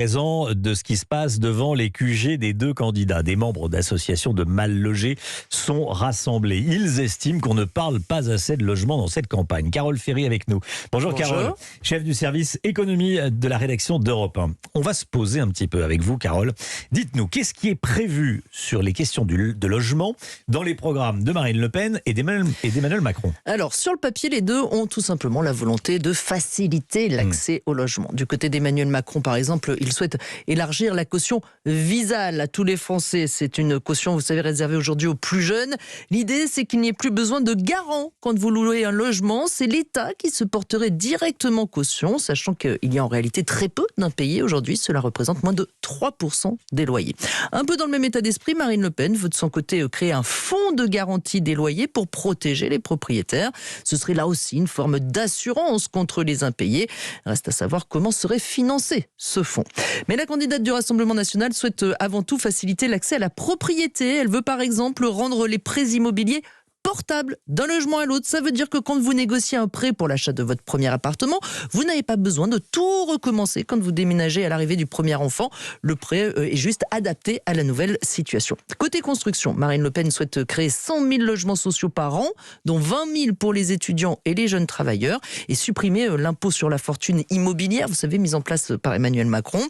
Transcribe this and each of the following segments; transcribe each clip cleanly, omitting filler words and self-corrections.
Présent de ce qui se passe devant les QG des deux candidats. Des membres d'associations de mal logés sont rassemblés. Ils estiment qu'on ne parle pas assez de logement dans cette campagne. Carole Ferry avec nous. Bonjour. Carole, chef du service économie de la rédaction d'Europe 1. On va se poser un petit peu avec vous, Carole. Dites-nous, qu'est-ce qui est prévu sur les questions de logement dans les programmes de Marine Le Pen et d'Emmanuel Macron? Alors, sur le papier, les deux ont tout simplement la volonté de faciliter l'accès au logement. Du côté d'Emmanuel Macron, par exemple, il souhaite élargir la caution Visale à tous les Français. C'est une caution, vous savez, réservée aujourd'hui aux plus jeunes. L'idée, c'est qu'il n'y ait plus besoin de garant quand vous louez un logement. C'est l'État qui se porterait directement caution, sachant qu'il y a en réalité très peu d'impayés aujourd'hui. Cela représente moins de 3% des loyers. Un peu dans le même état d'esprit, Marine Le Pen veut de son côté créer un fonds de garantie des loyers pour protéger les propriétaires. Ce serait là aussi une forme d'assurance contre les impayés. Reste à savoir comment serait financé ce fonds. Mais la candidate du Rassemblement national souhaite avant tout faciliter l'accès à la propriété. Elle veut par exemple rendre les prêts immobiliers portable d'un logement à l'autre. Ça veut dire que quand vous négociez un prêt pour l'achat de votre premier appartement, vous n'avez pas besoin de tout recommencer quand vous déménagez à l'arrivée du premier enfant. Le prêt est juste adapté à la nouvelle situation. Côté construction, Marine Le Pen souhaite créer 100 000 logements sociaux par an, dont 20 000 pour les étudiants et les jeunes travailleurs, et supprimer l'impôt sur la fortune immobilière, vous savez, mis en place par Emmanuel Macron.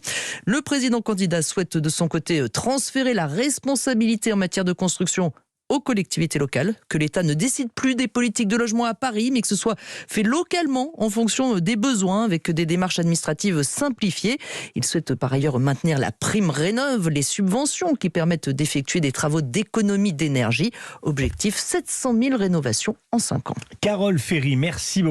Le président candidat souhaite de son côté transférer la responsabilité en matière de construction aux collectivités locales, que l'État ne décide plus des politiques de logement à Paris, mais que ce soit fait localement en fonction des besoins, avec des démarches administratives simplifiées. Il souhaite par ailleurs maintenir la prime Rénov', les subventions qui permettent d'effectuer des travaux d'économie d'énergie. Objectif 700 000 rénovations en 5 ans. Carole Ferry, merci beaucoup.